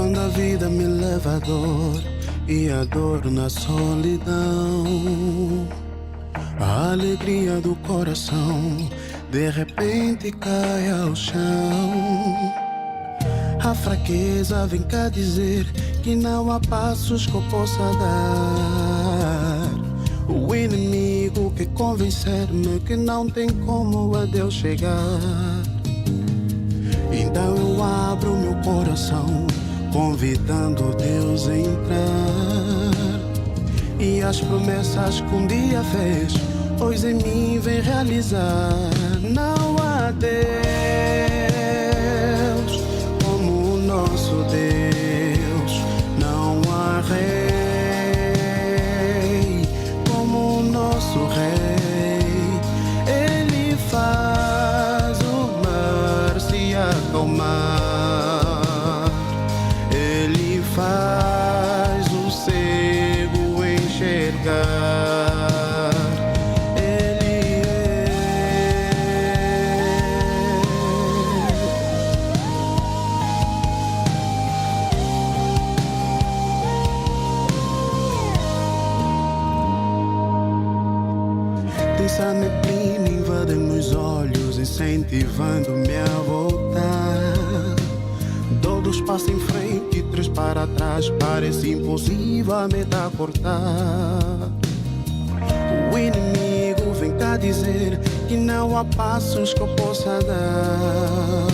Quando a vida me leva à dor e a dor na solidão, a alegria do coração de repente cai ao chão. A fraqueza vem cá dizer que não há passos que eu possa dar. O inimigo quer convencer-me que não tem como a Deus chegar. Então eu abro meu coração, convidando Deus a entrar. E as promessas que um dia fez, hoje em mim vem realizar. Não há Deus como o nosso Deus, não há Rei como o nosso Rei. Ele faz o mar se acalmar, Ele faz o cego enxergar. Essa neblina invade meus olhos, incentivando-me a voltar. Dou 2 passos em frente e 3 para trás, parece impossível a meta cortar. O inimigo vem cá dizer que não há passos que eu possa dar.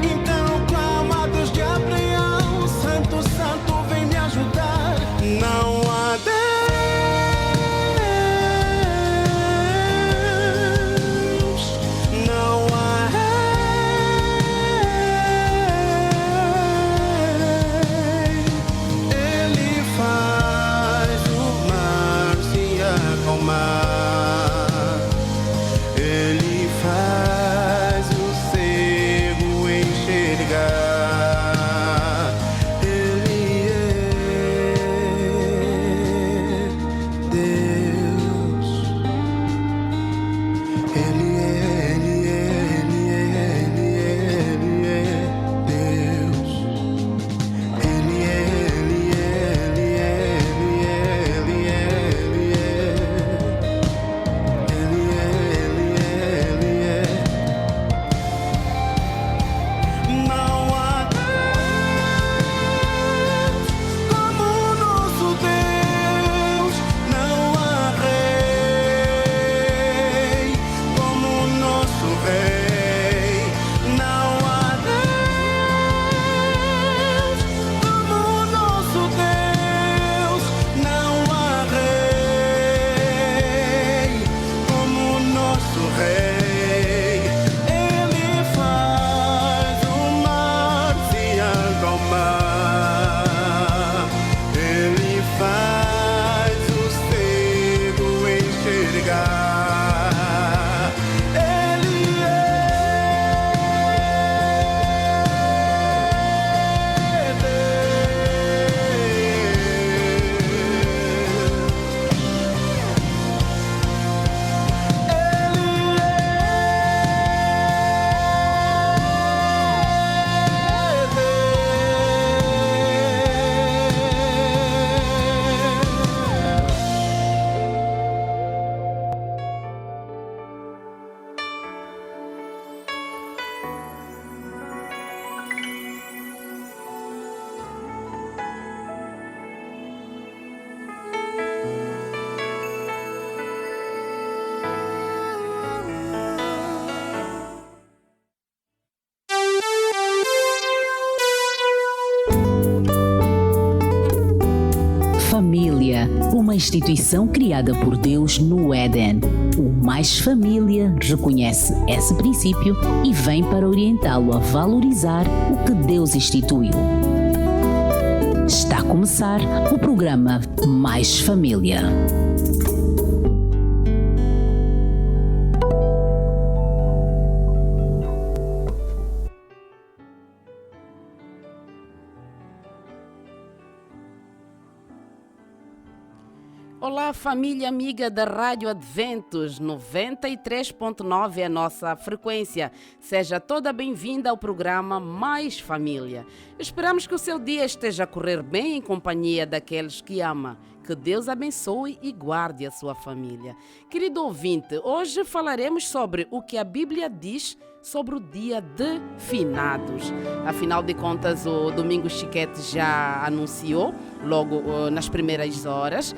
Então eu clamo a Deus de Abraão, Santo, Santo, vem me ajudar. Não há Deus Família, uma instituição criada por Deus no Éden. O Mais Família reconhece esse princípio e vem para orientá-lo a valorizar o que Deus instituiu. Está a começar o programa Mais Família. Olá, família amiga da Rádio Adventos, 93.9 é a nossa frequência. Seja toda bem-vinda ao programa Mais Família. Esperamos que o seu dia esteja a correr bem em companhia daqueles que ama. Que Deus abençoe e guarde a sua família. Querido ouvinte, hoje falaremos sobre o que a Bíblia diz sobre o dia de finados. Afinal de contas, o Domingo Chiquete já anunciou, logo nas primeiras horas,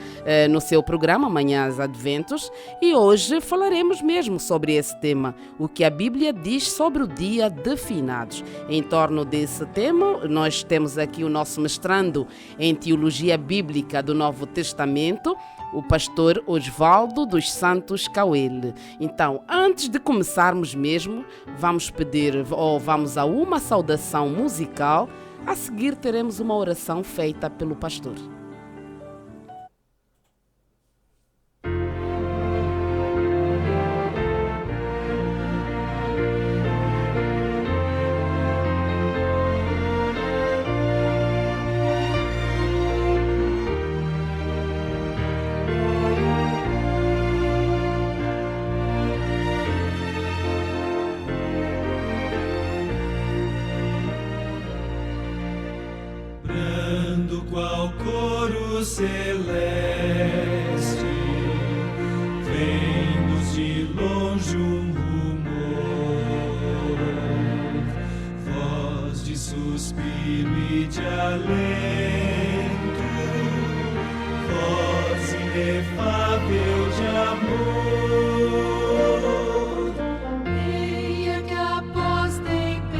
no seu programa Manhãs Adventos, e hoje falaremos mesmo sobre esse tema, o que a Bíblia diz sobre o dia de finados. Em torno desse tema, nós temos aqui o nosso mestrando em Teologia Bíblica do Novo Testamento, o pastor Osvaldo dos Santos Cauele. Então, antes de começarmos mesmo, vamos a uma saudação musical. A seguir teremos uma oração feita pelo pastor. Qual coro celeste vem-nos de longe um rumor, voz de suspiro e de alento, voz inefável de amor. Eia que após tempestades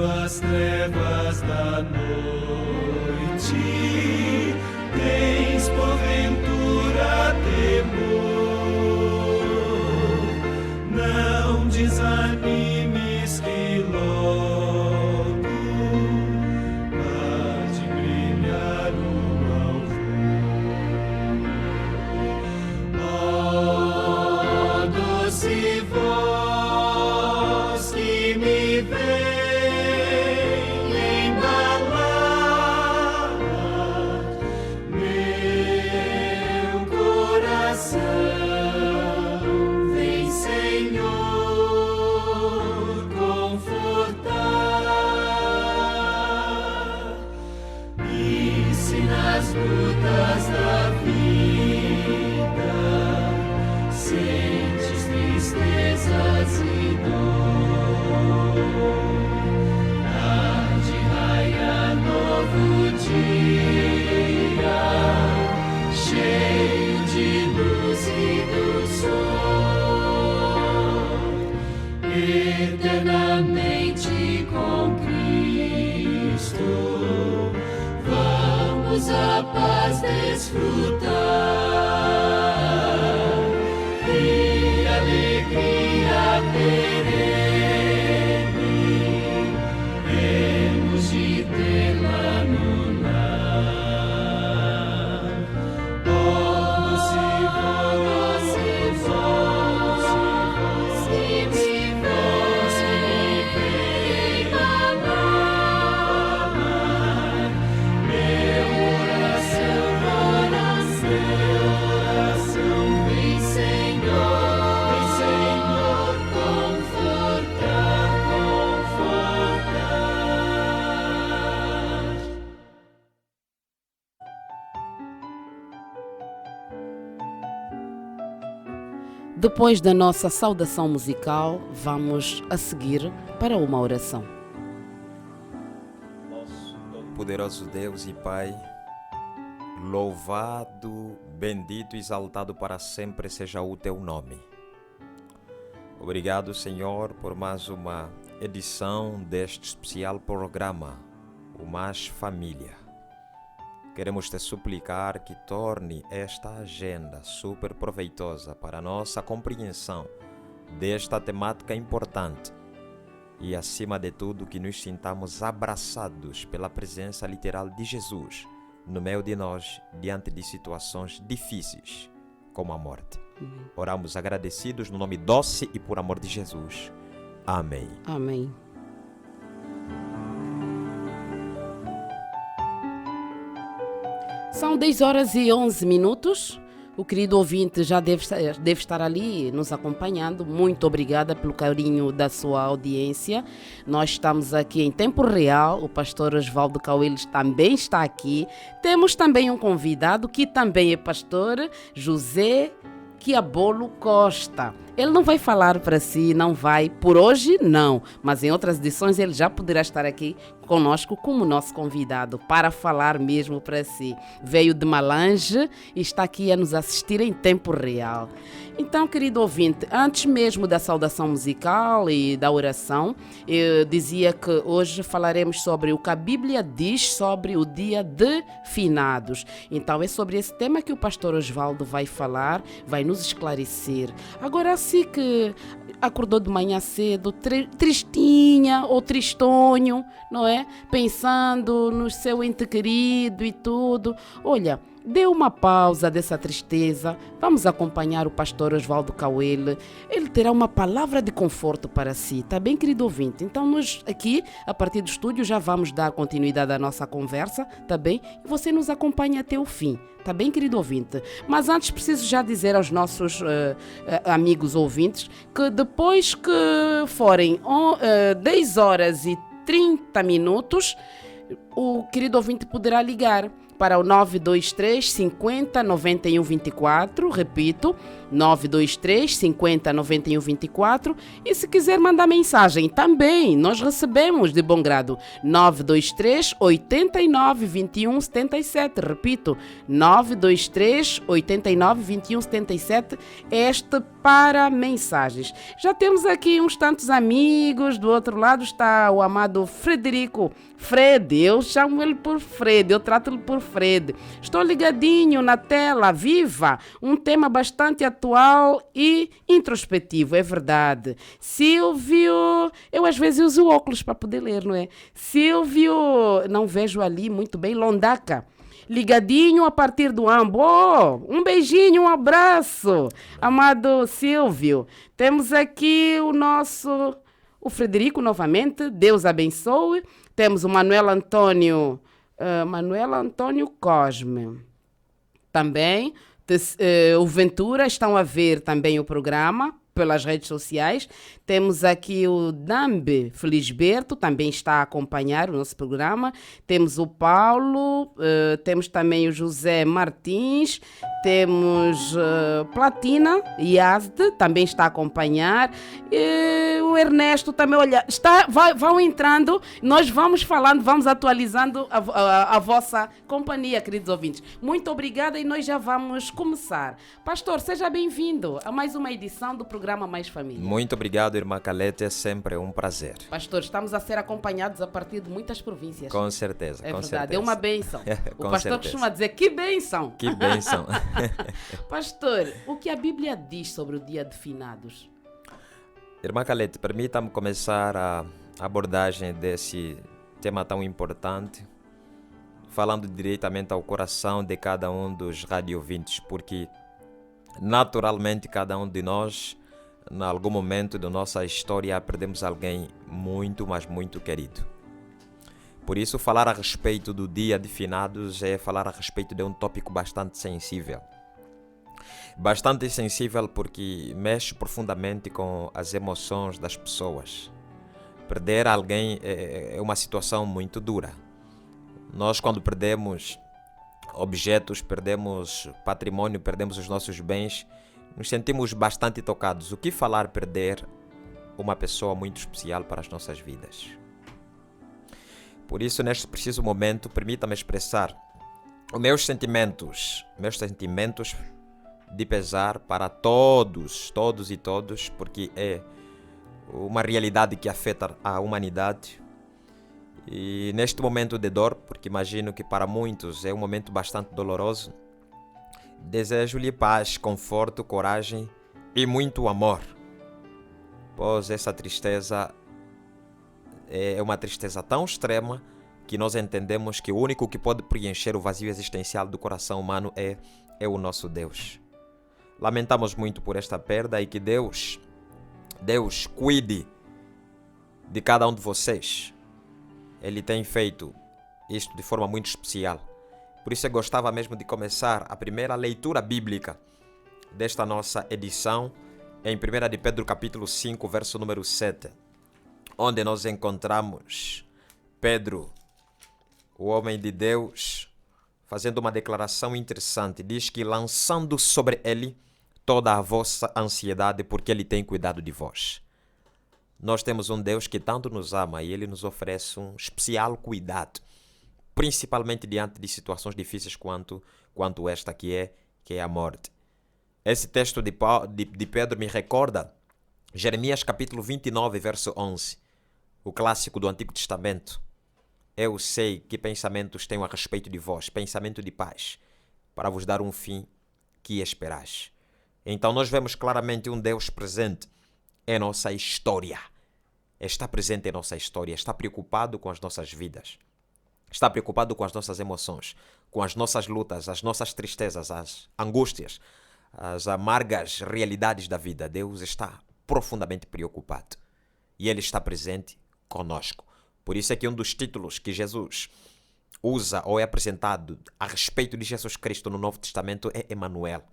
as trevas da noite, tens porventura temor, não desanimes que logo há de brilhar o alvor. Ó doce voz que me vem lutas da vida, sentes tristezas e dor. Há de raiar novo dia, cheio de luz e do sol, eternamente com Cristo. Vamos a paz desfrutar e alegria perene, hemos de tê-la no lar. Ó doce voz que me vem falar, meu coração Depois da nossa saudação musical, vamos a seguir para uma oração. Nosso poderoso Deus e Pai, louvado, bendito e exaltado para sempre seja o Teu nome. Obrigado, Senhor, por mais uma edição deste especial programa, o Mais Família. Queremos te suplicar que torne esta agenda super proveitosa para a nossa compreensão desta temática importante e, acima de tudo, que nos sintamos abraçados pela presença literal de Jesus no meio de nós, diante de situações difíceis, como a morte. Oramos agradecidos no nome doce e por amor de Jesus. Amém. Amém. São 10 horas e 11 minutos. O querido ouvinte já deve estar ali nos acompanhando. Muito obrigada pelo carinho da sua audiência. Nós estamos aqui em tempo real. O pastor Osvaldo Caueles também está aqui. Temos também um convidado que também é pastor, José Quiabolo Costa. Ele não vai falar para si, não vai, por hoje não, mas em outras edições ele já poderá estar aqui conosco como nosso convidado para falar mesmo para si. Veio de Malange e está aqui a nos assistir em tempo real. Então, querido ouvinte, antes mesmo da saudação musical e da oração, eu dizia que hoje falaremos sobre o que a Bíblia diz sobre o dia de finados. Então, é sobre esse tema que o pastor Osvaldo vai falar, vai nos esclarecer. Agora, assim que acordou de manhã cedo, tristinha ou tristonho, não é? Pensando no seu ente querido e tudo. Olha, dê uma pausa dessa tristeza. Vamos acompanhar o pastor Osvaldo Cauele. Ele terá uma palavra de conforto para si, tá bem, querido ouvinte? Então, nós aqui, a partir do estúdio, já vamos dar continuidade à nossa conversa, tá bem? E você nos acompanha até o fim. Tá bem, querido ouvinte? Mas antes preciso já dizer aos nossos amigos ouvintes que depois que forem 10 horas e 30 minutos, o querido ouvinte poderá ligar para o 923 50 91 24, repito, 923 50 91 24, e se quiser mandar mensagem também, nós recebemos de bom grado, 923 89 21 77, repito, 923 89 21 77, este para mensagens. Já temos aqui uns tantos amigos, do outro lado está o amado Frederico, Fred, eu chamo ele por Fred, eu trato ele por Fred. Estou ligadinho na tela, viva! Um tema bastante atual e introspectivo, é verdade. Silvio, eu às vezes uso óculos para poder ler, não é? Silvio, não vejo ali muito bem, Londaca. Ligadinho a partir do Ambo. Oh, um beijinho, um abraço, amado Silvio. Temos aqui o Frederico novamente, Deus abençoe. Temos o Manuel Antônio Cosme. Também, o Ventura, estão a ver também o programa pelas redes sociais. Temos aqui o Dambe Felisberto, também está a acompanhar o nosso programa. Temos o Paulo, temos também o José Martins, temos Platina Yazde, também está a acompanhar. E o Ernesto também, olha, vão entrando, nós vamos falando, vamos atualizando a vossa companhia, queridos ouvintes. Muito obrigada e nós já vamos começar. Pastor, seja bem-vindo a mais uma edição do programa Mais Família. Muito obrigado, irmã Calete, é sempre um prazer. Pastor, estamos a ser acompanhados a partir de muitas províncias. Com certeza, é com verdade, certeza. é uma bênção. O pastor certeza. costuma dizer, que bênção. Que bênção. Pastor, o que a Bíblia diz sobre o dia de finados? Irmã Calete, permita-me começar a abordagem desse tema tão importante, falando diretamente ao coração de cada um dos radiovintes, porque naturalmente cada um de nós, em algum momento da nossa história, perdemos alguém muito, mas muito querido. Por isso, falar a respeito do dia de finados é falar a respeito de um tópico bastante sensível. Bastante sensível porque mexe profundamente com as emoções das pessoas. Perder alguém é uma situação muito dura. Nós, quando perdemos objetos, perdemos patrimônio, perdemos os nossos bens, nos sentimos bastante tocados. O que falar perder uma pessoa muito especial para as nossas vidas? Por isso, neste preciso momento, permita-me expressar os meus sentimentos de pesar para todos e todos, porque é uma realidade que afeta a humanidade. E neste momento de dor, porque imagino que para muitos é um momento bastante doloroso, desejo-lhe paz, conforto, coragem e muito amor, pois essa tristeza é uma tristeza tão extrema que nós entendemos que o único que pode preencher o vazio existencial do coração humano é o nosso Deus. Lamentamos muito por esta perda e que Deus cuide de cada um de vocês. Ele tem feito isto de forma muito especial. Por isso eu gostava mesmo de começar a primeira leitura bíblica desta nossa edição em 1 de Pedro capítulo 5, verso número 7, onde nós encontramos Pedro, o homem de Deus, fazendo uma declaração interessante. Diz que lançando sobre ele toda a vossa ansiedade, porque ele tem cuidado de vós. Nós temos um Deus que tanto nos ama e ele nos oferece um especial cuidado, principalmente diante de situações difíceis quanto esta que é a morte. Esse texto de Pedro me recorda Jeremias capítulo 29, verso 11, o clássico do Antigo Testamento. Eu sei que pensamentos tenho a respeito de vós, pensamento de paz, para vos dar um fim que esperais. Então nós vemos claramente um Deus presente em nossa história. Está presente em nossa história, está preocupado com as nossas vidas. Está preocupado com as nossas emoções, com as nossas lutas, as nossas tristezas, as angústias, as amargas realidades da vida. Deus está profundamente preocupado e Ele está presente conosco. Por isso é que um dos títulos que Jesus usa ou é apresentado a respeito de Jesus Cristo no Novo Testamento é Emanuel.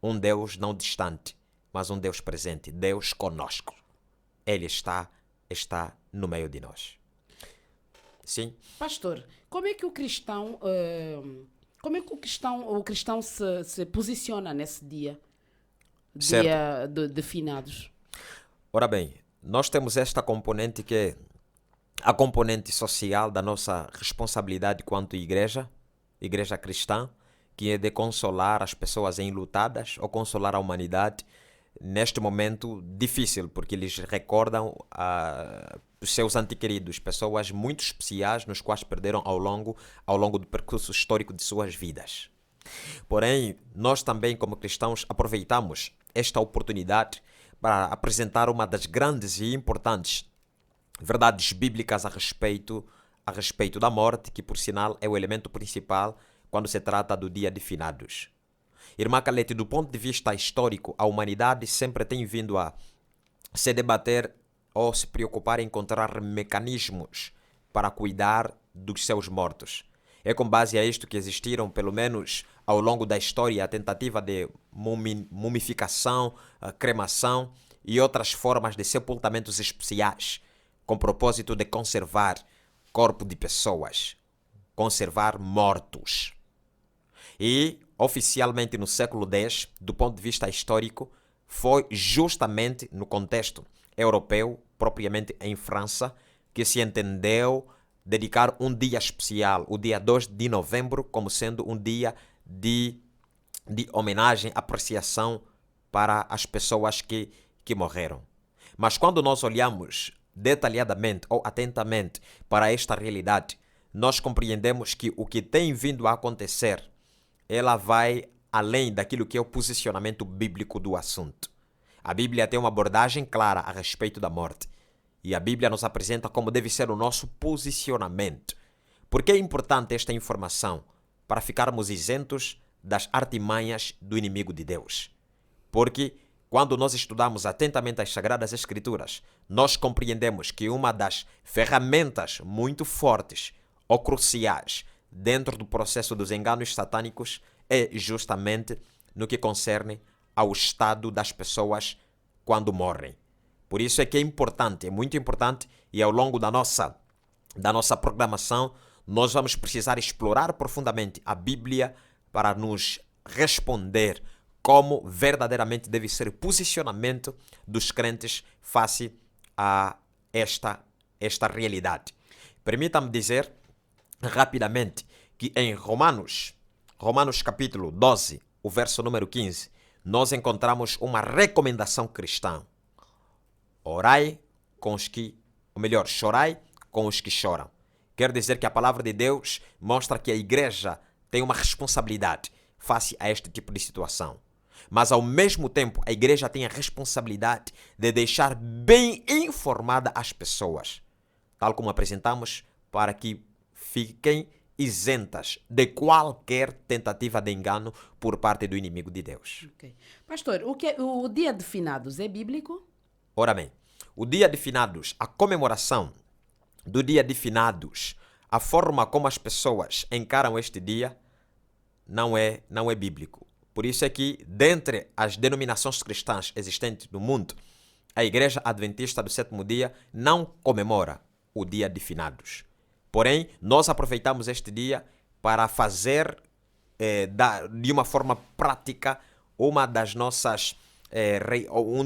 Um Deus não distante, mas um Deus presente, Deus conosco. Ele está no meio de nós. Sim. Pastor, como é que o cristão se posiciona nesse dia de finados? Ora bem, nós temos esta componente que é a componente social da nossa responsabilidade quanto igreja cristã, que é de consolar as pessoas enlutadas ou consolar a humanidade neste momento difícil, porque eles recordam os seus antequeridos, pessoas muito especiais nos quais perderam ao longo do percurso histórico de suas vidas. Porém, nós também como cristãos aproveitamos esta oportunidade para apresentar uma das grandes e importantes verdades bíblicas a respeito da morte, que por sinal é o elemento principal quando se trata do dia de finados. Irmã Calete, do ponto de vista histórico, a humanidade sempre tem vindo a se debater ou se preocupar em encontrar mecanismos para cuidar dos seus mortos. É com base a isto que existiram, pelo menos ao longo da história, a tentativa de mumificação, a cremação e outras formas de sepultamentos especiais, com o propósito de conservar corpo de pessoas, conservar mortos. E, oficialmente no século X, do ponto de vista histórico, foi justamente no contexto europeu, propriamente em França, que se entendeu dedicar um dia especial, o dia 2 de novembro, como sendo um dia de homenagem, apreciação para as pessoas que morreram. Mas quando nós olhamos detalhadamente ou atentamente para esta realidade, nós compreendemos que o que tem vindo a acontecer, ela vai além daquilo que é o posicionamento bíblico do assunto. A Bíblia tem uma abordagem clara a respeito da morte. E a Bíblia nos apresenta como deve ser o nosso posicionamento. Por que é importante esta informação? Para ficarmos isentos das artimanhas do inimigo de Deus. Porque quando nós estudamos atentamente as Sagradas Escrituras, nós compreendemos que uma das ferramentas muito fortes ou cruciais dentro do processo dos enganos satânicos é justamente no que concerne ao estado das pessoas quando morrem. Por isso é que é importante, é muito importante, e ao longo da nossa programação, nós vamos precisar explorar profundamente a Bíblia para nos responder como verdadeiramente deve ser o posicionamento dos crentes face a esta realidade. Permita-me dizer rapidamente que em Romanos capítulo 12, o verso número 15, nós encontramos uma recomendação cristã. Orai com os que, ou melhor, chorai com os que choram. Quer dizer que a palavra de Deus mostra que a igreja tem uma responsabilidade face a este tipo de situação. Mas ao mesmo tempo, a igreja tem a responsabilidade de deixar bem informada as pessoas, tal como apresentamos, para que fiquem isentas de qualquer tentativa de engano por parte do inimigo de Deus. Okay. Pastor, o dia de finados é bíblico? Ora bem, o dia de finados, a comemoração do dia de finados, a forma como as pessoas encaram este dia, não é bíblico. Por isso é que, dentre as denominações cristãs existentes no mundo, a Igreja Adventista do Sétimo Dia não comemora o dia de finados. Porém, nós aproveitamos este dia para fazer de uma forma prática um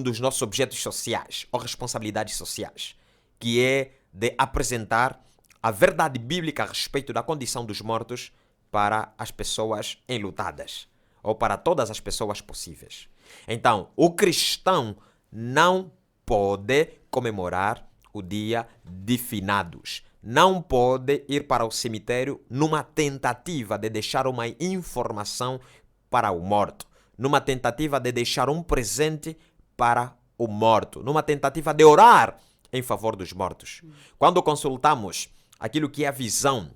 dos nossos objetos sociais ou responsabilidades sociais, que é de apresentar a verdade bíblica a respeito da condição dos mortos para as pessoas enlutadas, ou para todas as pessoas possíveis. Então, o cristão não pode comemorar o dia de finados. Não pode ir para o cemitério numa tentativa de deixar uma informação para o morto, numa tentativa de deixar um presente para o morto, numa tentativa de orar em favor dos mortos. Quando consultamos aquilo que é a visão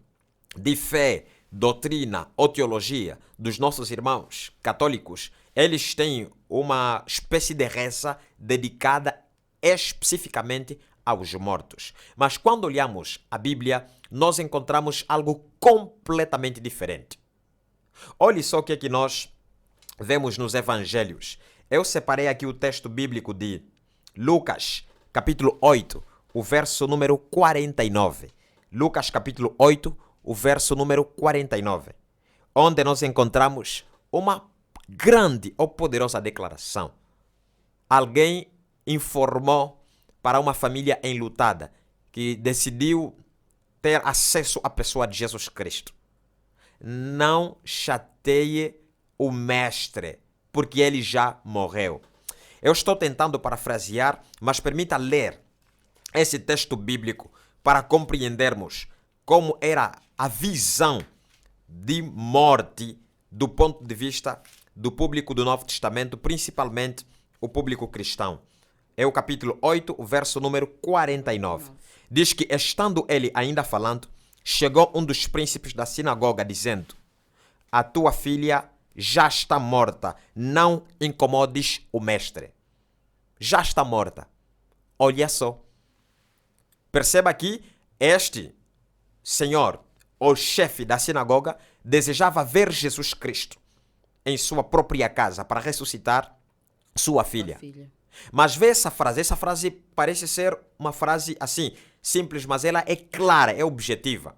de fé, doutrina ou teologia dos nossos irmãos católicos, eles têm uma espécie de reza dedicada especificamente aos mortos. Mas quando olhamos a Bíblia, nós encontramos algo completamente diferente. Olhe só o que é que nós vemos nos evangelhos. Eu separei aqui o texto bíblico de Lucas, capítulo 8, o verso número 49. Lucas, capítulo 8, o verso número 49, onde nós encontramos uma grande ou poderosa declaração. Alguém informou para uma família enlutada que decidiu ter acesso à pessoa de Jesus Cristo: não chateie o mestre, porque ele já morreu. Eu estou tentando parafrasear, mas permita ler esse texto bíblico para compreendermos como era a visão de morte do ponto de vista do público do Novo Testamento, principalmente o público cristão. É o capítulo 8, o verso número 49. Diz que, estando ele ainda falando, chegou um dos príncipes da sinagoga, dizendo: a tua filha já está morta, não incomodes o mestre. Já está morta. Olha só. Perceba que este senhor, o chefe da sinagoga, desejava ver Jesus Cristo em sua própria casa para ressuscitar sua filha. Mas vê essa frase parece ser uma frase assim, simples, mas ela é clara, é objetiva.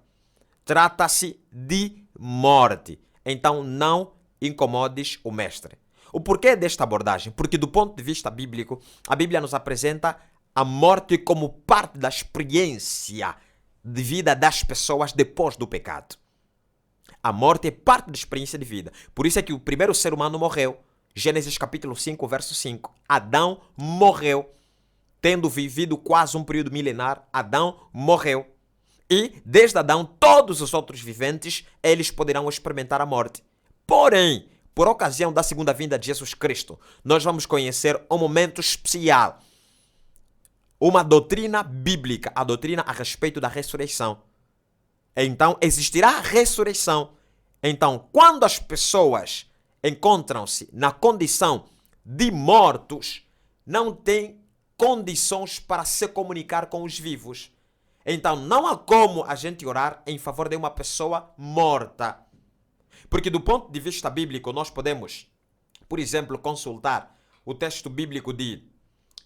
Trata-se de morte. Então não incomodes o mestre. O porquê desta abordagem? Porque do ponto de vista bíblico, a Bíblia nos apresenta a morte como parte da experiência de vida das pessoas depois do pecado. A morte é parte da experiência de vida. Por isso é que o primeiro ser humano morreu. Gênesis capítulo 5, verso 5. Adão morreu. Tendo vivido quase um período milenar, Adão morreu. E, desde Adão, todos os outros viventes, eles poderão experimentar a morte. Porém, por ocasião da segunda vinda de Jesus Cristo, nós vamos conhecer um momento especial. Uma doutrina bíblica, a doutrina a respeito da ressurreição. Então, existirá a ressurreição. Então, quando as pessoas encontram-se na condição de mortos, não têm condições para se comunicar com os vivos. Então, não há como a gente orar em favor de uma pessoa morta. Porque do ponto de vista bíblico, nós podemos, por exemplo, consultar o texto bíblico de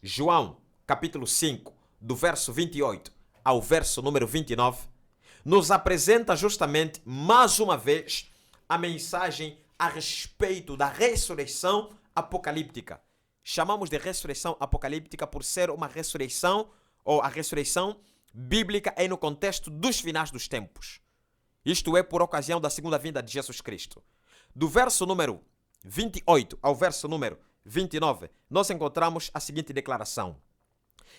João, capítulo 5, do verso 28 ao verso número 29, nos apresenta justamente, mais uma vez, a mensagem a respeito da ressurreição apocalíptica. Chamamos de ressurreição apocalíptica por ser uma ressurreição, ou a ressurreição bíblica é no contexto dos finais dos tempos. Isto é, por ocasião da segunda vinda de Jesus Cristo. Do verso número 28 ao verso número 29, nós encontramos a seguinte declaração: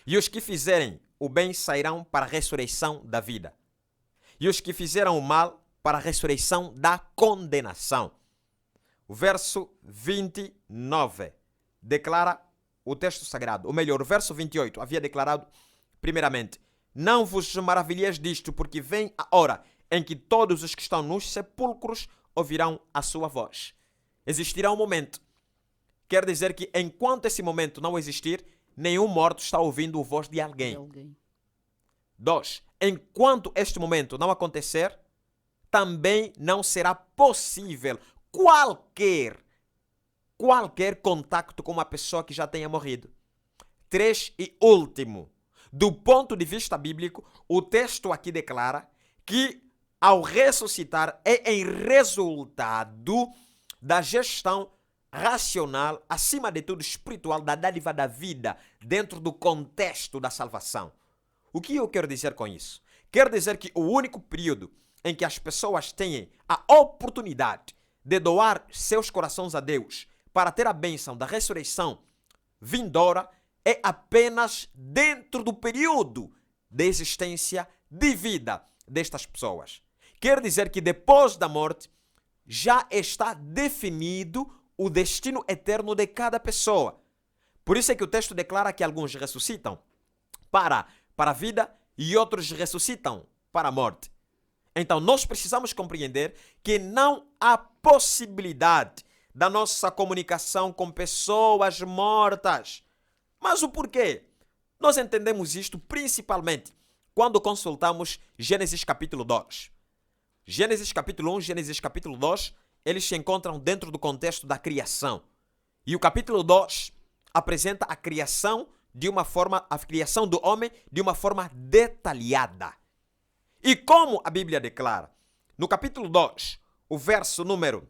e os que fizerem o bem sairão para a ressurreição da vida, e os que fizeram o mal para a ressurreição da condenação. O verso 29 declara o texto sagrado, ou melhor, o verso 28 havia declarado primeiramente: não vos maravilheis disto, porque vem a hora em que todos os que estão nos sepulcros ouvirão a sua voz. Existirá um momento. Quer dizer que enquanto esse momento não existir, nenhum morto está ouvindo a voz de alguém. 2. Enquanto este momento não acontecer, também não será possível qualquer contacto com uma pessoa que já tenha morrido. 3 e último, do ponto de vista bíblico, o texto aqui declara que ao ressuscitar é em resultado da gestão racional, acima de tudo espiritual, da dádiva da vida dentro do contexto da salvação. O que eu quero dizer com isso? Quero dizer que o único período em que as pessoas têm a oportunidade de doar seus corações a Deus para ter a bênção da ressurreição vindoura é apenas dentro do período de existência de vida destas pessoas. Quer dizer que depois da morte já está definido o destino eterno de cada pessoa. Por isso é que o texto declara que alguns ressuscitam para a vida e outros ressuscitam para a morte. Então nós precisamos compreender que não há possibilidade da nossa comunicação com pessoas mortas. Mas o porquê? Nós entendemos isto principalmente quando consultamos Gênesis capítulo 2. Gênesis capítulo 1, Gênesis capítulo 2, eles se encontram dentro do contexto da criação. E o capítulo 2 apresenta a criação a criação do homem de uma forma detalhada. E como a Bíblia declara, no capítulo 2, o verso número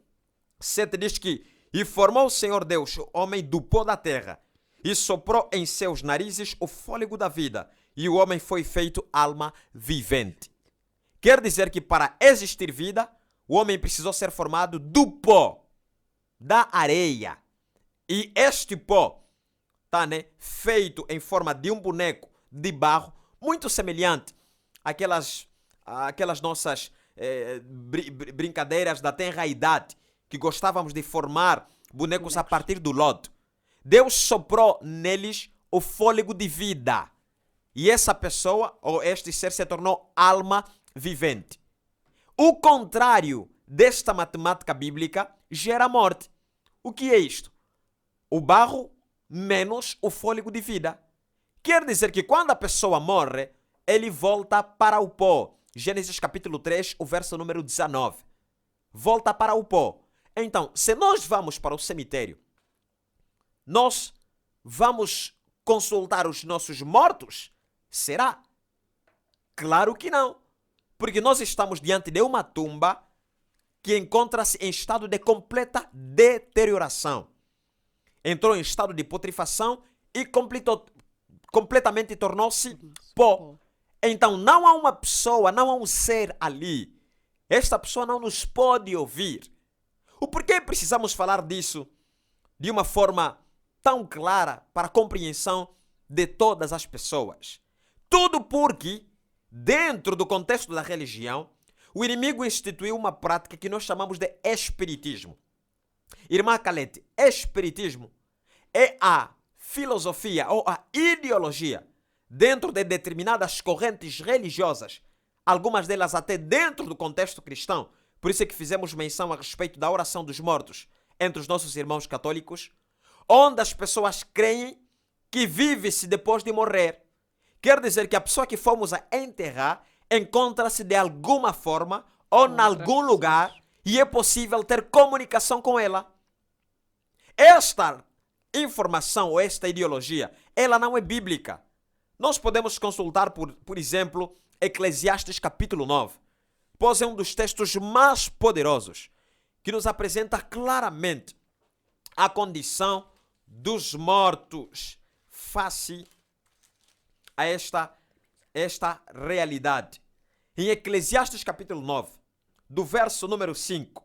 7 diz que: e formou o Senhor Deus o homem do pó da terra, e soprou em seus narizes o fôlego da vida, e o homem foi feito alma vivente. Quer dizer que para existir vida, o homem precisou ser formado do pó, da areia. E este pó está feito em forma de um boneco de barro, muito semelhante àquelas nossas brincadeiras da tenra idade, que gostávamos de formar bonecos a partir do lodo. Deus soprou neles o fôlego de vida. E essa pessoa, ou este ser, se tornou alma vivente. O contrário desta matemática bíblica gera morte. O que é isto? O barro menos o fôlego de vida. Quer dizer que quando a pessoa morre, ele volta para o pó. Gênesis capítulo 3, o verso número 19. Volta para o pó. Então, se nós vamos para o cemitério, nós vamos consultar os nossos mortos? Será? Claro que não. Porque nós estamos diante de uma tumba que encontra-se em estado de completa deterioração. Entrou em estado de putrefação e completamente tornou-se pó. Então não há uma pessoa, não há um ser ali. Esta pessoa não nos pode ouvir. O porquê precisamos falar disso de uma forma tão clara para a compreensão de todas as pessoas? Tudo porque, dentro do contexto da religião, o inimigo instituiu uma prática que nós chamamos de espiritismo. Irmã Calete, espiritismo é a filosofia ou a ideologia dentro de determinadas correntes religiosas, algumas delas até dentro do contexto cristão. Por isso é que fizemos menção a respeito da oração dos mortos entre os nossos irmãos católicos, onde as pessoas creem que vive-se depois de morrer. Quer dizer que a pessoa que fomos a enterrar encontra-se de alguma forma ou em algum lugar e é possível ter comunicação com ela. Esta informação ou esta ideologia, ela não é bíblica. Nós podemos consultar, por exemplo, Eclesiastes capítulo 9, pois é um dos textos mais poderosos que nos apresenta claramente a condição dos mortos face a esta realidade. Em Eclesiastes capítulo 9, do verso número 5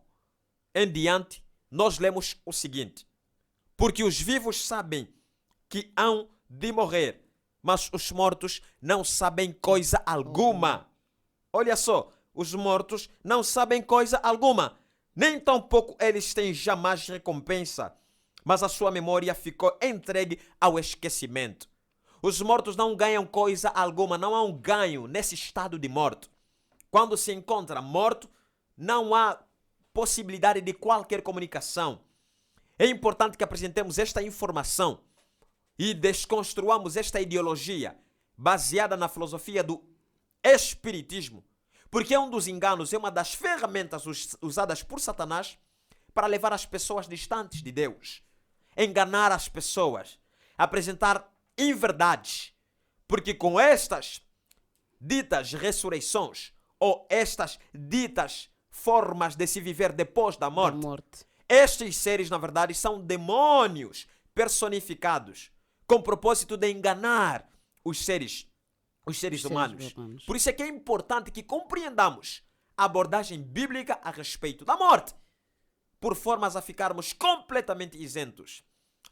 em diante, nós lemos o seguinte: porque os vivos sabem que hão de morrer, mas os mortos não sabem coisa alguma. Olha só, os mortos não sabem coisa alguma, nem tampouco eles têm jamais recompensa, mas a sua memória ficou entregue ao esquecimento. Os mortos não ganham coisa alguma, não há um ganho nesse estado de morto. Quando se encontra morto, não há possibilidade de qualquer comunicação. É importante que apresentemos esta informação e desconstruamos esta ideologia baseada na filosofia do espiritismo, porque é um dos enganos, é uma das ferramentas usadas por Satanás para levar as pessoas distantes de Deus, enganar as pessoas, apresentar inverdades, porque com estas ditas ressurreições ou estas ditas formas de se viver depois da morte, estes seres, na verdade, são demônios personificados com o propósito de enganar os seres humanos. Por isso é que é importante que compreendamos a abordagem bíblica a respeito da morte, por formas a ficarmos completamente isentos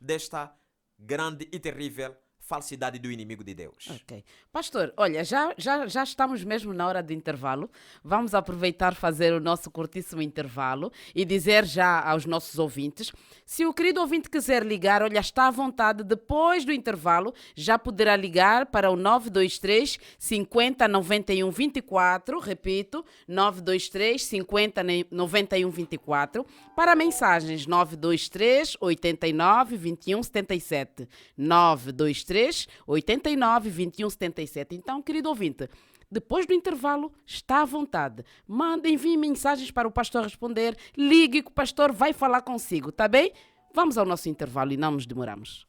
desta grande e terrível falsidade do inimigo de Deus. Ok. Pastor, olha, já estamos mesmo na hora do intervalo. Vamos aproveitar fazer o nosso curtíssimo intervalo e dizer já aos nossos ouvintes, se o querido ouvinte quiser ligar, olha, está à vontade, depois do intervalo, já poderá ligar para o 923 50 91 24, repito, 923 50 91 24, para mensagens 923 89 21 77, 923 89 21 77. Então, querido ouvinte, depois do intervalo, está à vontade. Envie mensagens para o pastor responder. Ligue que o pastor vai falar consigo, tá bem? Vamos ao nosso intervalo e não nos demoramos.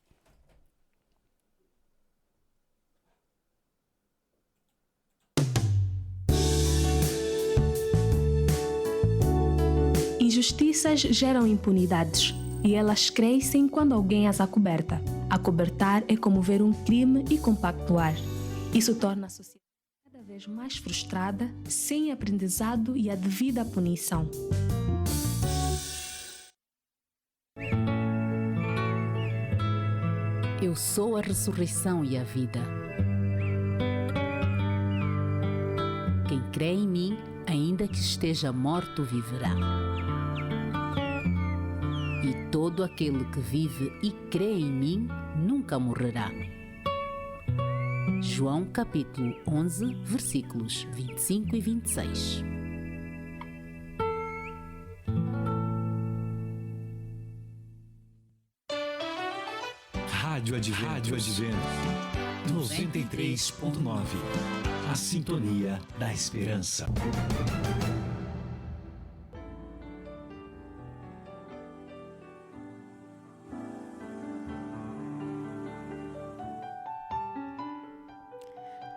Injustiças geram impunidades e elas crescem quando alguém as acoberta. Acobertar é como ver um crime e compactuar. Isso torna a sociedade cada vez mais frustrada, sem aprendizado e a devida punição. Eu sou a ressurreição e a vida. Quem crê em mim, ainda que esteja morto, viverá. E todo aquele que vive e crê em mim nunca morrerá. João capítulo 11, versículos 25 e 26. Rádio Advento 93.9. A sintonia da esperança.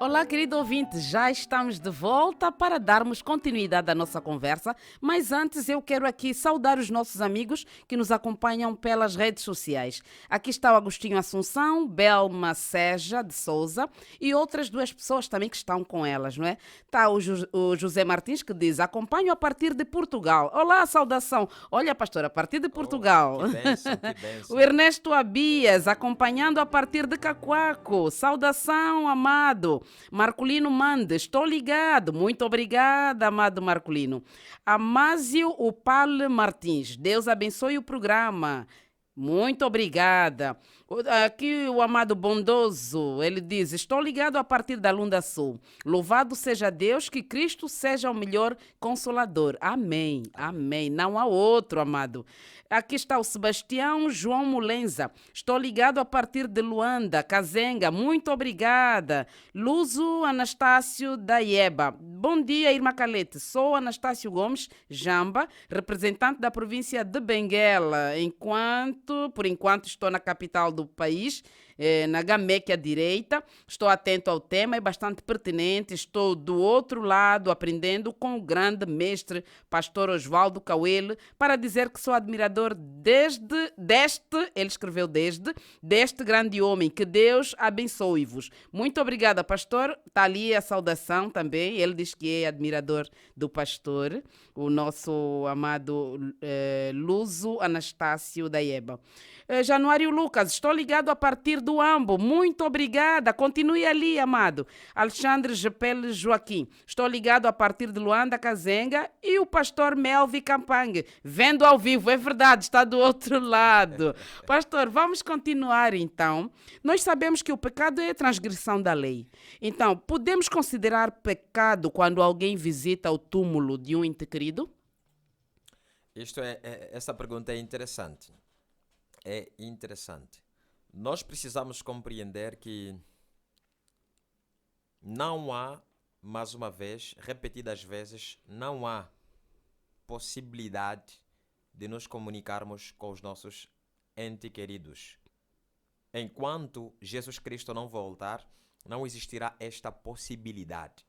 Olá, querido ouvinte, já estamos de volta para darmos continuidade à nossa conversa, mas antes eu quero aqui saudar os nossos amigos que nos acompanham pelas redes sociais. Aqui está o Agostinho Assunção, Belma Seja de Souza e outras duas pessoas também que estão com elas, não é? Está o José Martins que diz, acompanho a partir de Portugal. Olá, saudação. Olha, pastor, a partir de Portugal. Que bênção, que bênção. O Ernesto Abias, acompanhando a partir de Cacoaco. Saudação, amado. Marculino manda, estou ligado. Muito obrigada, amado Marculino. Amásio Upal Martins, Deus abençoe o programa. Muito obrigada. Aqui o amado bondoso, ele diz, estou ligado a partir da Lunda Sul. Louvado seja Deus, que Cristo seja o melhor consolador. Amém, amém. Não há outro, amado. Aqui está o Sebastião João Mulenza. Estou ligado a partir de Luanda, Cazenga. Muito obrigada. Luzo Anastácio da Ieba. Bom dia, Irmã Calete. Sou Anastácio Gomes Jamba, representante da província de Benguela. Por enquanto, estou na capital do país, na Gameque à direita. Estou atento ao tema, é bastante pertinente. Estou do outro lado aprendendo com o grande mestre, pastor Osvaldo Cauele, para dizer que sou admirador ele escreveu deste grande homem. Que Deus abençoe-vos. Muito obrigada, pastor. Está ali a saudação também. Ele diz que é admirador do pastor, o nosso amado Luso Anastácio da Ieba. Januário Lucas, estou ligado a partir do Ambo. Muito obrigada. Continue ali, amado. Alexandre Gepel Joaquim, estou ligado a partir de Luanda, Kazenga. E o pastor Melvi Campangue, vendo ao vivo, é verdade, está do outro lado. Pastor, vamos continuar então. Nós sabemos que o pecado é a transgressão da lei. Então, podemos considerar pecado quando alguém visita o túmulo de um ente querido? Essa pergunta é interessante. É interessante. Nós precisamos compreender que não há, mais uma vez, repetidas vezes, não há possibilidade de nos comunicarmos com os nossos entes queridos. Enquanto Jesus Cristo não voltar, não existirá esta possibilidade.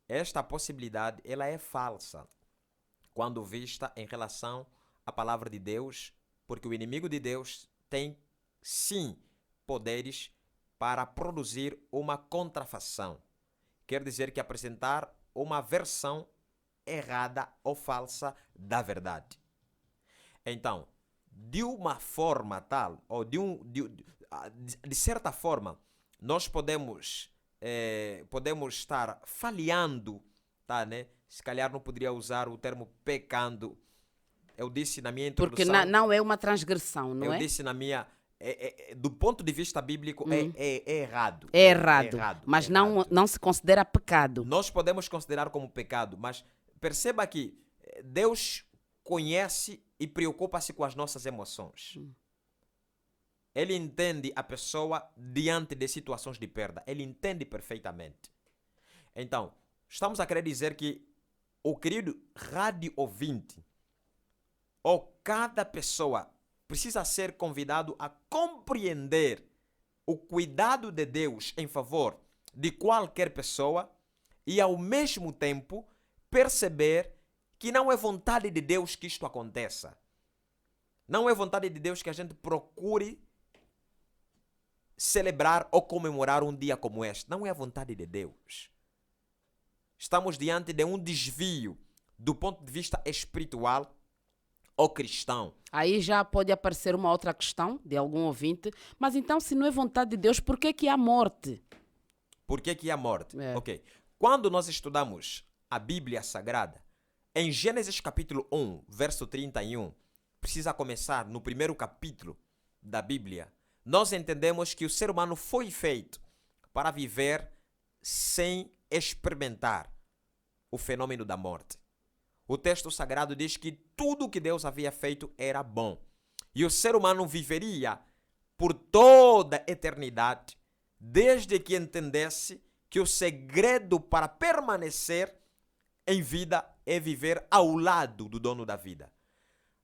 Esta possibilidade, ela é falsa quando vista em relação à palavra de Deus, porque o inimigo de Deus tem, sim, poderes para produzir uma contrafação. Quer dizer que apresentar uma versão errada ou falsa da verdade. Então, de uma forma tal, ou de certa forma, nós podemos estar falhando, tá, né? Se calhar não poderia usar o termo pecando. Eu disse na minha introdução... Porque não é uma transgressão, não é? Eu disse na minha... do ponto de vista bíblico, é errado. É errado. Mas não se considera pecado. Nós podemos considerar como pecado, mas perceba que Deus conhece e preocupa-se com as nossas emoções. Ele entende a pessoa diante de situações de perda. Ele entende perfeitamente. Então, estamos a querer dizer que o querido rádio ouvinte, ou cada pessoa, precisa ser convidado a compreender o cuidado de Deus em favor de qualquer pessoa e, ao mesmo tempo, perceber que não é vontade de Deus que isto aconteça. Não é vontade de Deus que a gente procure celebrar ou comemorar um dia como este. Não é a vontade de Deus. Estamos diante de um desvio do ponto de vista espiritual ou cristão. Aí já pode aparecer uma outra questão de algum ouvinte. Mas então, se não é vontade de Deus, por que há morte? Por que há morte? Ok. Quando nós estudamos a Bíblia Sagrada, em Gênesis capítulo 1, verso 31, precisa começar no primeiro capítulo da Bíblia, nós entendemos que o ser humano foi feito para viver sem experimentar o fenômeno da morte. O texto sagrado diz que tudo o que Deus havia feito era bom. E o ser humano viveria por toda a eternidade, desde que entendesse que o segredo para permanecer em vida é viver ao lado do dono da vida.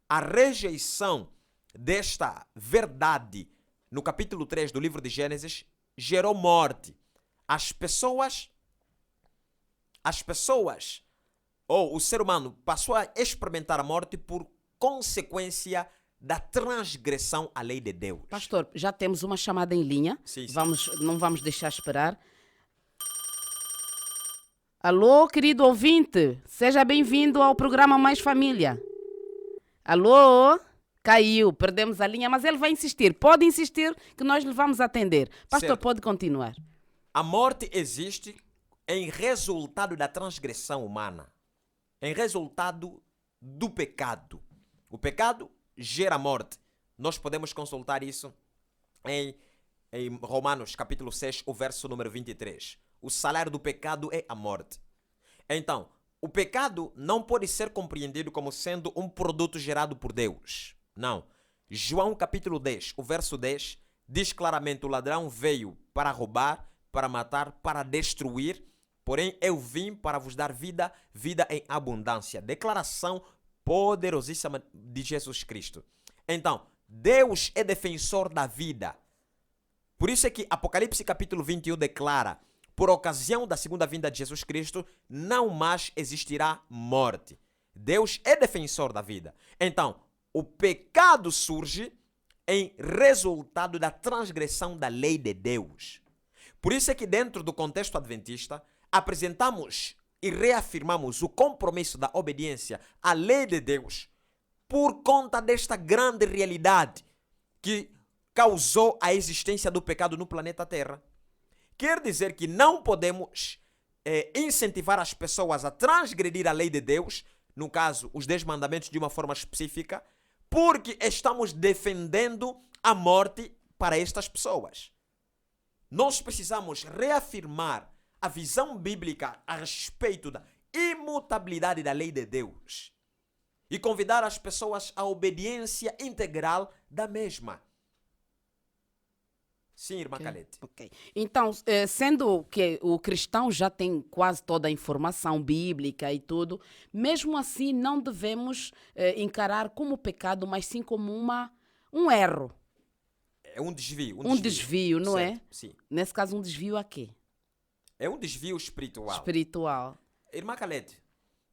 A rejeição desta verdade no capítulo 3 do livro de Gênesis gerou morte. As pessoas, ou o ser humano passou a experimentar a morte por consequência da transgressão à lei de Deus. Pastor, já temos uma chamada em linha. Sim. Não vamos deixar esperar. Alô, querido ouvinte, seja bem-vindo ao programa Mais Família. Alô? Caiu, perdemos a linha, mas ele vai insistir. Pode insistir que nós lhe vamos atender. Pastor, certo. Pode continuar. A morte existe em resultado da transgressão humana, em resultado do pecado. O pecado gera morte. Nós podemos consultar isso em Romanos capítulo 6, o verso número 23. O salário do pecado é a morte. Então, o pecado não pode ser compreendido como sendo um produto gerado por Deus. Não. João capítulo 10, o verso 10, diz claramente: o ladrão veio para roubar, para matar, para destruir, porém eu vim para vos dar vida, vida em abundância. Declaração poderosíssima de Jesus Cristo. Então, Deus é defensor da vida. Por isso é que Apocalipse capítulo 21 declara: por ocasião da segunda vinda de Jesus Cristo, não mais existirá morte. Deus é defensor da vida. Então, o pecado surge em resultado da transgressão da lei de Deus. Por isso é que dentro do contexto adventista, apresentamos e reafirmamos o compromisso da obediência à lei de Deus por conta desta grande realidade que causou a existência do pecado no planeta Terra. Quer dizer que não podemos incentivar as pessoas a transgredir a lei de Deus, no caso, os 10 mandamentos de uma forma específica, porque estamos defendendo a morte para estas pessoas. Nós precisamos reafirmar a visão bíblica a respeito da imutabilidade da lei de Deus e convidar as pessoas à obediência integral da mesma. Sim, irmã Calete. Ok. Então, sendo que o cristão já tem quase toda a informação bíblica e tudo, mesmo assim não devemos encarar como pecado, mas sim como um erro. É um desvio. Um desvio, não certo, é? Sim. Nesse caso, um desvio a quê? É um desvio espiritual. Espiritual. Irmã Calete,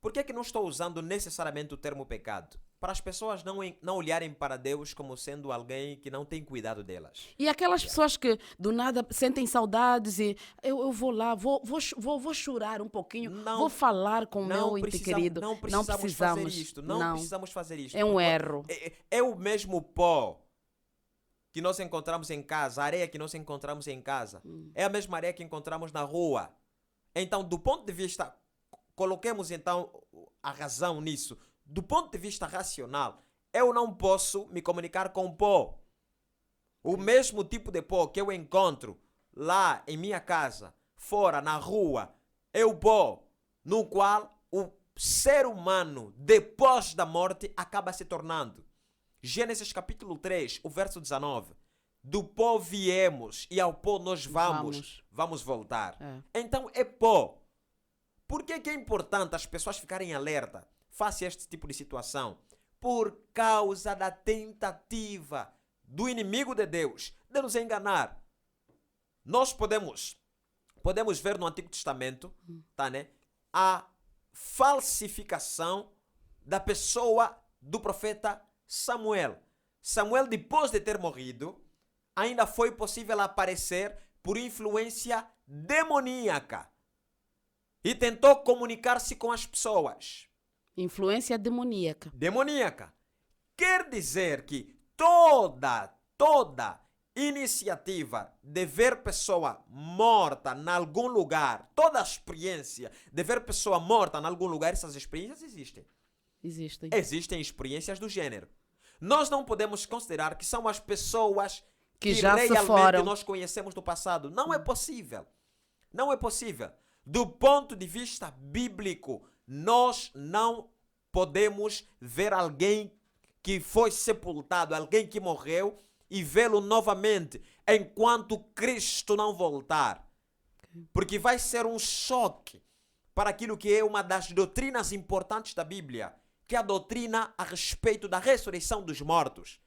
por que não estou usando necessariamente o termo pecado? Para as pessoas não olharem para Deus como sendo alguém que não tem cuidado delas. E aquelas pessoas que do nada sentem saudades e eu vou lá, vou chorar um pouquinho, vou falar com o meu ente querido. Não precisamos fazer isto. Não precisamos fazer isto. É um erro. É o mesmo pó que nós encontramos em casa, a areia que nós encontramos em casa. É a mesma areia que encontramos na rua. Então, do ponto de vista, coloquemos então a razão nisso. Do ponto de vista racional, eu não posso me comunicar com pó. O mesmo tipo de pó que eu encontro lá em minha casa, fora, na rua, é o pó no qual o ser humano, depois da morte, acaba se tornando. Gênesis capítulo 3, o verso 19. Do pó viemos e ao pó nós vamos voltar. Então é pó. Por que é importante as pessoas ficarem alerta face a este tipo de situação? Por causa da tentativa do inimigo de Deus de nos enganar. Nós podemos ver no Antigo Testamento, tá, né, a falsificação da pessoa do profeta Samuel. Samuel, depois de ter morrido, ainda foi possível aparecer por influência demoníaca e tentou comunicar-se com as pessoas. Influência demoníaca. Demoníaca. Quer dizer que toda iniciativa de ver pessoa morta em algum lugar, toda a experiência de ver pessoa morta em algum lugar, essas experiências existem. Existem experiências do gênero. Nós não podemos considerar que são as pessoas que já realmente nós conhecemos do passado. Não é possível. Não é possível. Do ponto de vista bíblico, nós não podemos ver alguém que foi sepultado, alguém que morreu, e vê-lo novamente enquanto Cristo não voltar. Porque vai ser um choque para aquilo que é uma das doutrinas importantes da Bíblia, que é a doutrina a respeito da ressurreição dos mortos.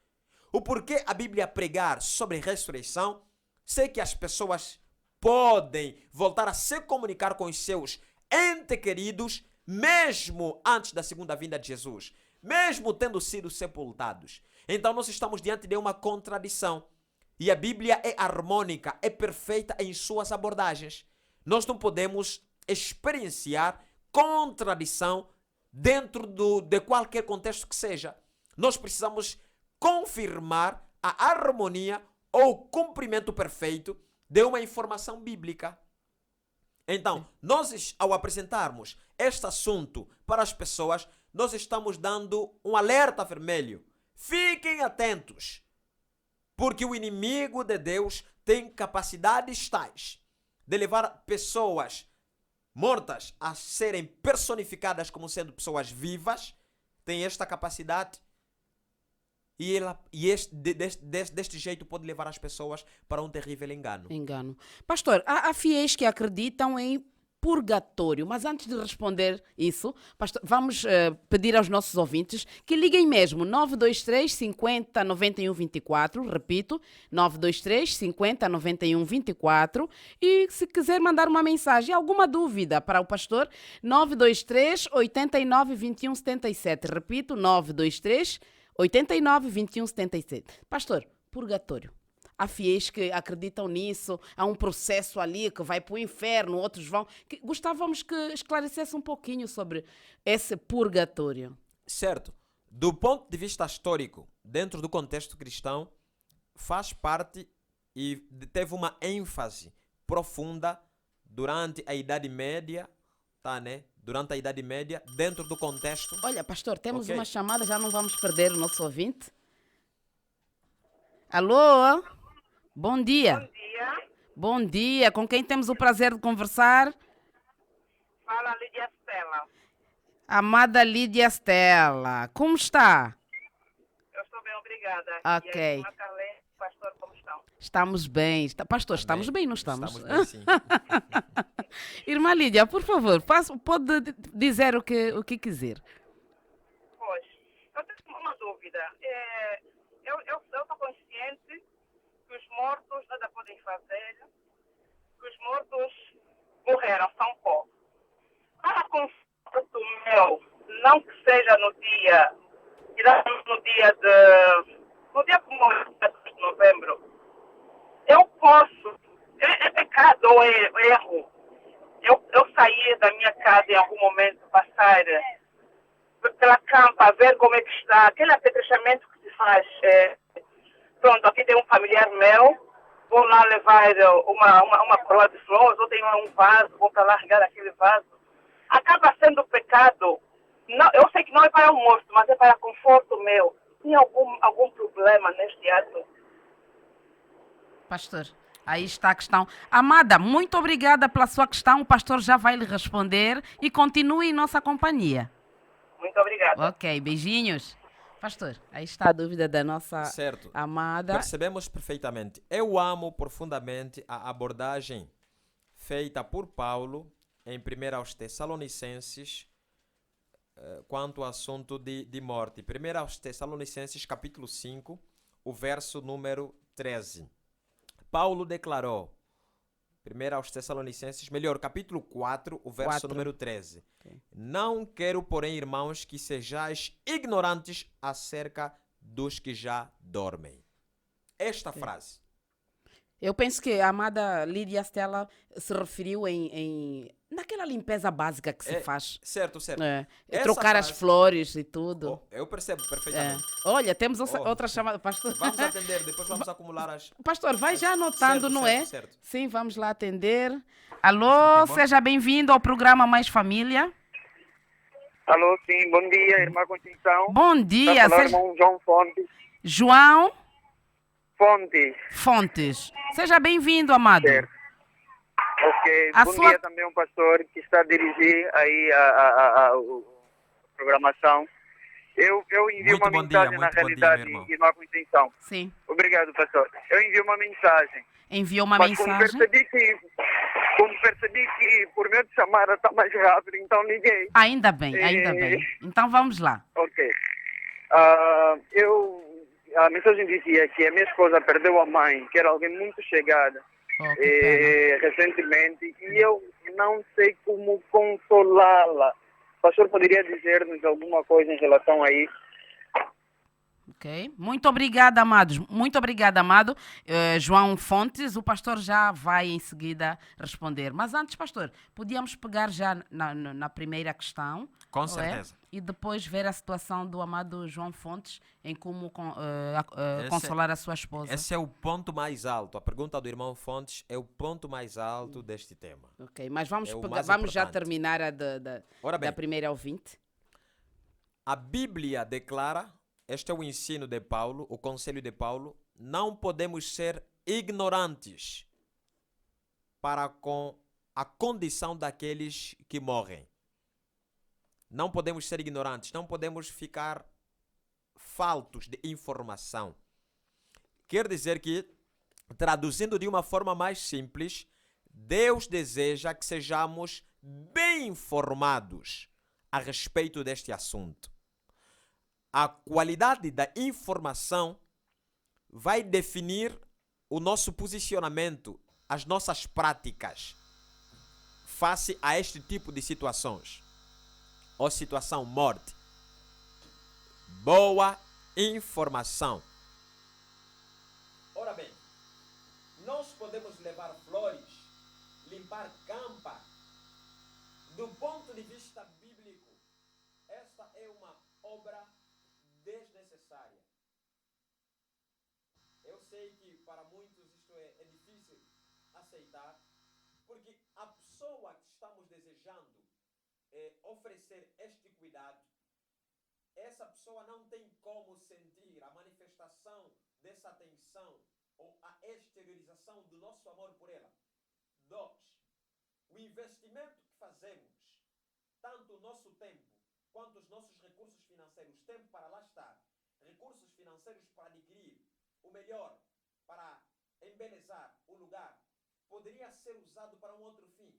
O porquê a Bíblia pregar sobre ressurreição? Sei que as pessoas podem voltar a se comunicar com os seus entes queridos mesmo antes da segunda vinda de Jesus, mesmo tendo sido sepultados. Então nós estamos diante de uma contradição. E a Bíblia é harmônica, é perfeita em suas abordagens. Nós não podemos experienciar contradição dentro de qualquer contexto que seja. Nós precisamos confirmar a harmonia ou o cumprimento perfeito de uma informação bíblica. Então, nós, ao apresentarmos este assunto para as pessoas, nós estamos dando um alerta vermelho. Fiquem atentos, porque o inimigo de Deus tem capacidades tais de levar pessoas mortas a serem personificadas como sendo pessoas vivas. Tem esta capacidade. E deste jeito pode levar as pessoas para um terrível engano. Pastor, há fiéis que acreditam em purgatório. Mas antes de responder isso, pastor, vamos pedir aos nossos ouvintes que liguem mesmo 923 50 91 24, repito, 923 50 91 24, e se quiser mandar uma mensagem, alguma dúvida para o pastor, 923 89 21 77, repito, 923 89 21 77. Pastor, purgatório. Há fiéis que acreditam nisso, há um processo ali que vai para o inferno, outros vão. Gostávamos que esclarecesse um pouquinho sobre esse purgatório. Certo. Do ponto de vista histórico, dentro do contexto cristão, faz parte e teve uma ênfase profunda durante a Idade Média, tá, né? Durante a Idade Média, dentro do contexto. Olha, pastor, temos Ok. uma chamada, já não vamos perder o nosso ouvinte. Alô? Bom dia. Bom dia. Bom dia. Com quem temos o prazer de conversar? Fala Lídia Stella. Amada Lídia Stella. Como está? Eu estou bem, obrigada. Ok. E aí, Macalé, pastor, como estão? Estamos bem. Pastor, Amém. estamos bem, não estamos? Estamos bem, sim. Irmã Lídia, por favor, pode dizer o que quiser. Pois, eu tenho uma dúvida. Eu estou consciente que os mortos nada podem fazer, que os mortos morreram, são pó. Para conforto meu, não que seja no dia como é, 2 de novembro, eu posso, é pecado ou é erro, eu sair da minha casa em algum momento, passar pela campa, ver como é que está, aquele apetrechamento que se faz. Pronto, aqui tem um familiar meu, vou lá levar uma coroa de flores, ou tenho um vaso, vou para lá largar aquele vaso. Acaba sendo pecado. Não, eu sei que não é para o morto, mas é para conforto meu. Tem algum problema neste ato? Pastor, aí está a questão. Amada, muito obrigada pela sua questão. O pastor já vai lhe responder e continue em nossa companhia. Muito obrigada. Ok, beijinhos. Pastor, aí está a dúvida da nossa Certo. amada. Percebemos perfeitamente. Eu amo profundamente a abordagem feita por Paulo em 1 aos Tessalonicenses quanto ao assunto de morte. 1 aos Tessalonicenses, capítulo 5, o verso número 13. Paulo declarou, 1 aos Tessalonicenses, capítulo 4, o verso 4. número 13. Ok. Não quero, porém, irmãos, que sejais ignorantes acerca dos que já dormem. Esta frase. Eu penso que a amada Lídia Stella se referiu naquela limpeza básica que se faz. Certo, certo. É trocar as flores e tudo. Oh, eu percebo perfeitamente. Olha, temos Oh. outra chamada, pastor. Vamos atender, depois vamos acumular as... Pastor, vai já anotando, Certo, não certo, é? certo. Sim, vamos lá atender. Alô, seja bem-vindo ao programa Mais Família. Alô, sim, bom dia, irmã Conceição. Bom dia, Está a falar, irmão João Fontes. João Fontes. Fontes. Seja bem-vindo, amado. Certo. Ok, A bom sua- dia também ao pastor que está a dirigir aí a programação. Eu envio Muito uma bom dia, mensagem, na muito bom dia, realidade, meu irmão. irmã Conceição. Sim, Obrigado, pastor. Eu envio uma mensagem. enviou uma Mas mensagem. como percebi que por meio de chamada está mais rápido, então liguei. Ainda bem, ainda bem. Então vamos lá. Ok. A mensagem dizia que a minha esposa perdeu a mãe, que era alguém muito chegada, Oh, que pena. recentemente, e eu não sei como consolá-la. O pastor poderia dizer-nos alguma coisa em relação a isso? Ok. Muito obrigada, amados. Muito obrigada, amado. João Fontes, o pastor já vai em seguida responder. Mas antes, pastor, podíamos pegar já na primeira questão. Com não é? certeza. E depois ver a situação do amado João Fontes em como Esse- consolar a sua esposa. Esse é o ponto mais alto. A pergunta do irmão Fontes é o ponto mais alto deste tema. Ok, mas vamos, É o pegar, mais vamos já importante. terminar a Ora bem. da primeira ouvinte. A Bíblia declara, este é o ensino de Paulo, o conselho de Paulo, não podemos ser ignorantes para com a condição daqueles que morrem. Não podemos ser ignorantes, não podemos ficar faltos de informação. Quer dizer que, traduzindo de uma forma mais simples, Deus deseja que sejamos bem informados a respeito deste assunto. A qualidade da informação vai definir o nosso posicionamento, as nossas práticas face a este tipo de situações. Ou situação morte. Boa informação. Ora bem, nós podemos levar flores, limpar campa. Do ponto de vista bíblico, esta é uma obra desnecessária. Eu sei que para muitos isto é difícil aceitar, porque a pessoa que estamos desejando oferecer este cuidado, essa pessoa não tem como sentir a manifestação dessa atenção ou a exteriorização do nosso amor por ela. 2. O investimento que fazemos, tanto o nosso tempo quanto os nossos recursos financeiros, tempo para lá estar, recursos financeiros para adquirir o melhor, para embelezar o lugar, poderia ser usado para um outro fim.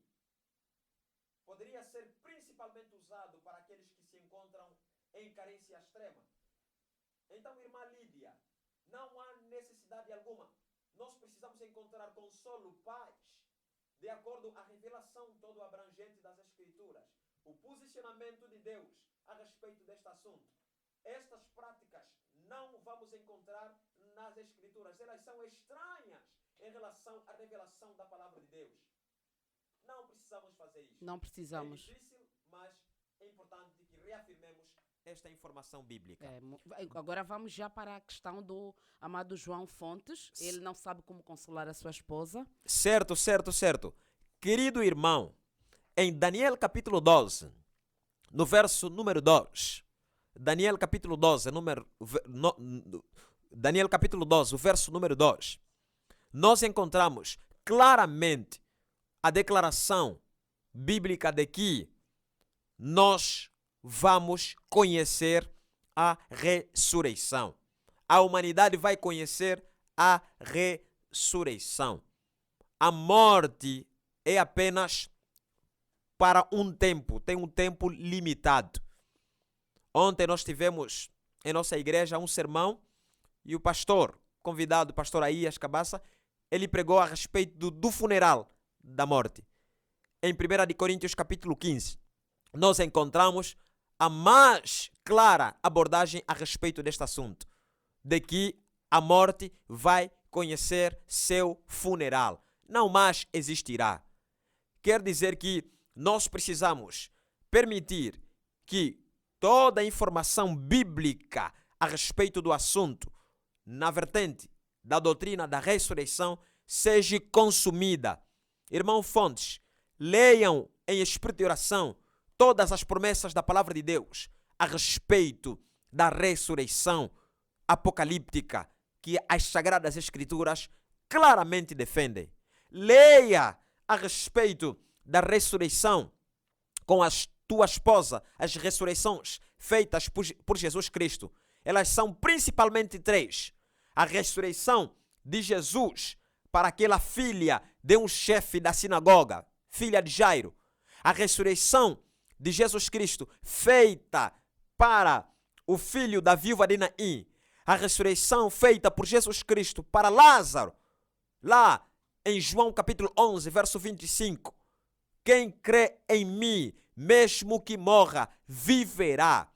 Poderia ser principalmente usado para aqueles que se encontram em carência extrema. Então, irmã Lídia, não há necessidade alguma. Nós precisamos encontrar consolo, paz, de acordo à revelação todo abrangente das Escrituras, o posicionamento de Deus a respeito deste assunto. Estas práticas não vamos encontrar nas Escrituras. Elas são estranhas em relação à revelação da palavra de Deus. Não precisamos fazer isso. Não precisamos. É difícil, mas é importante que reafirmemos esta informação bíblica. Agora vamos já para a questão do amado João Fontes. Ele não sabe como consolar a sua esposa. Certo. Querido irmão, em Daniel capítulo 12, no verso número 2, Daniel capítulo 12, o verso número 2, nós encontramos claramente a declaração bíblica de que nós vamos conhecer a ressurreição. A humanidade vai conhecer a ressurreição. A morte é apenas para um tempo, tem um tempo limitado. Ontem nós tivemos em nossa igreja um sermão e o pastor, convidado, o pastor Aías Cabaça, ele pregou a respeito do funeral da morte. Em 1 Coríntios capítulo 15, nós encontramos a mais clara abordagem a respeito deste assunto, de que a morte vai conhecer seu funeral, não mais existirá. Quer dizer que nós precisamos permitir que toda a informação bíblica a respeito do assunto, na vertente da doutrina da ressurreição, seja consumida. Irmão Fontes, leiam em espírito de oração todas as promessas da palavra de Deus a respeito da ressurreição apocalíptica que as Sagradas Escrituras claramente defendem. Leia a respeito da ressurreição com a tua esposa, as ressurreições feitas por Jesus Cristo. Elas são principalmente 3. A ressurreição de Jesus para aquela filha de um chefe da sinagoga, filha de Jairo. A ressurreição de Jesus Cristo feita para o filho da viúva de Naim. A ressurreição feita por Jesus Cristo para Lázaro. Lá em João capítulo 11, verso 25. Quem crê em mim, mesmo que morra, viverá.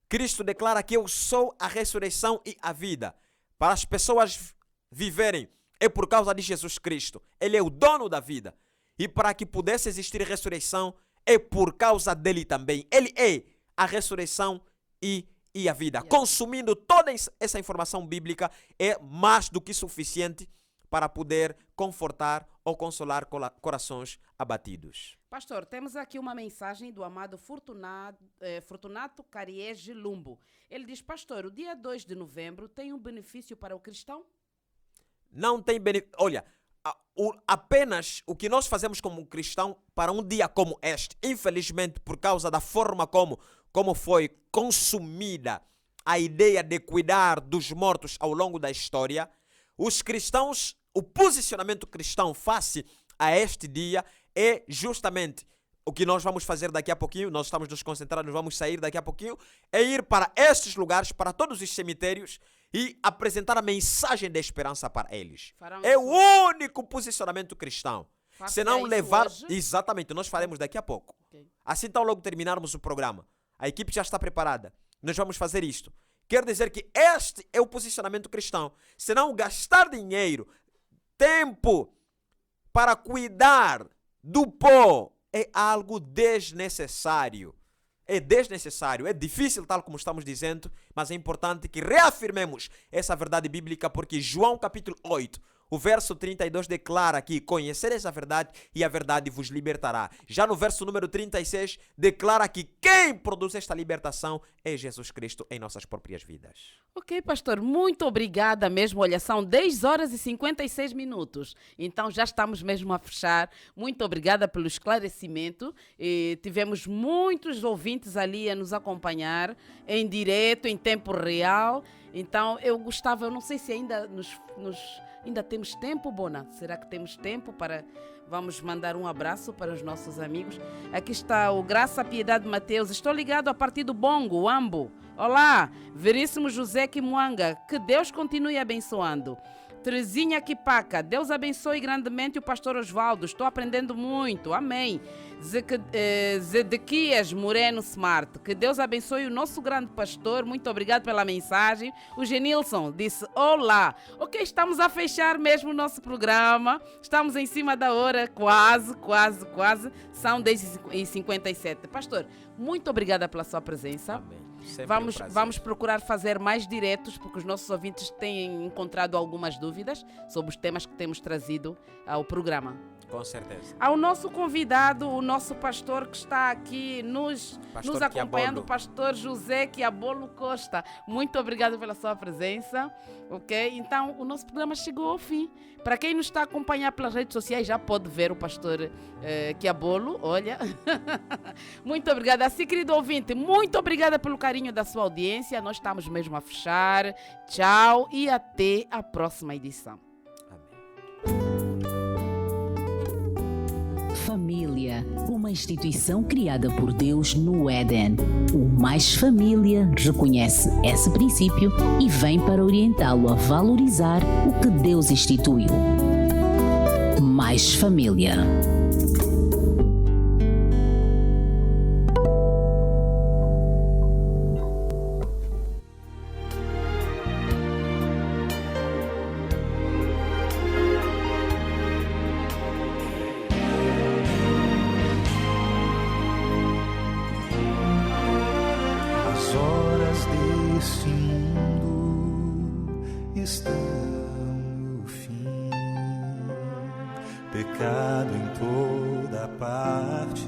Cristo declara que eu sou a ressurreição e a vida. Para as pessoas viverem, é por causa de Jesus Cristo. Ele é o dono da vida. E para que pudesse existir ressurreição, é por causa dele também. Ele é a ressurreição e a vida. Consumindo toda essa informação bíblica é mais do que suficiente para poder confortar ou consolar corações abatidos. Pastor, temos aqui uma mensagem do amado Fortunato Cariege Lumbo. Ele diz, pastor, o dia 2 de novembro tem um benefício para o cristão? Não tem benefício. Olha, apenas o que nós fazemos como cristão para um dia como este, infelizmente por causa da forma como foi consumida a ideia de cuidar dos mortos ao longo da história, os cristãos, o posicionamento cristão face a este dia é justamente o que nós vamos fazer daqui a pouquinho, nós estamos nos concentrando, vamos sair daqui a pouquinho, é ir para estes lugares, para todos os cemitérios e apresentar a mensagem da esperança para eles. É o único posicionamento cristão. Se não levar... Hoje? Exatamente, nós faremos daqui a pouco. Okay. Assim, então, logo terminarmos o programa, a equipe já está preparada. Nós vamos fazer isto. Quer dizer que este é o posicionamento cristão. Se não gastar dinheiro, tempo para cuidar do pó, é algo desnecessário. É desnecessário, é difícil, tal como estamos dizendo, mas é importante que reafirmemos essa verdade bíblica, porque João capítulo 8, o verso 32 declara que conhecereis a verdade e a verdade vos libertará. Já no verso número 36 declara que quem produz esta libertação é Jesus Cristo em nossas próprias vidas. Ok, pastor, muito obrigada mesmo. Olha, são 10 horas e 56 minutos. Então já estamos mesmo a fechar. Muito obrigada pelo esclarecimento. Tivemos muitos ouvintes ali a nos acompanhar em direto, em tempo real. Então eu gostava, eu não sei se ainda ainda temos tempo, Bona? Será que temos tempo para... Vamos mandar um abraço para os nossos amigos. Aqui está o Graça Piedade Mateus. Estou ligado a partir do Bongo, Ambo. Olá, Veríssimo José Kimuanga. Que Deus continue abençoando. Terezinha Kipaca, Deus abençoe grandemente o pastor Osvaldo. Estou aprendendo muito. Amém. Zedequias Moreno Smart, que Deus abençoe o nosso grande pastor. Muito obrigado pela mensagem. O Genilson disse olá. Ok, estamos a fechar mesmo o nosso programa. Estamos em cima da hora, quase. São 10h57. Pastor, muito obrigada pela sua presença. Amém. Vamos procurar fazer mais diretos, porque os nossos ouvintes têm encontrado algumas dúvidas sobre os temas que temos trazido ao programa. Com certeza. Ao nosso convidado, o nosso pastor que está aqui nos acompanhando, o pastor José Quiabolo Costa. Muito obrigado pela sua presença. Ok? Então, o nosso programa chegou ao fim. Para quem nos está a acompanhar pelas redes sociais, já pode ver o pastor Quiabolo. Olha. Muito obrigada. Assim, querido ouvinte, muito obrigada pelo carinho da sua audiência. Nós estamos mesmo a fechar. Tchau e até a próxima edição. Família, uma instituição criada por Deus no Éden. O Mais Família reconhece esse princípio e vem para orientá-lo a valorizar o que Deus instituiu. Mais Família. Pecado em toda parte.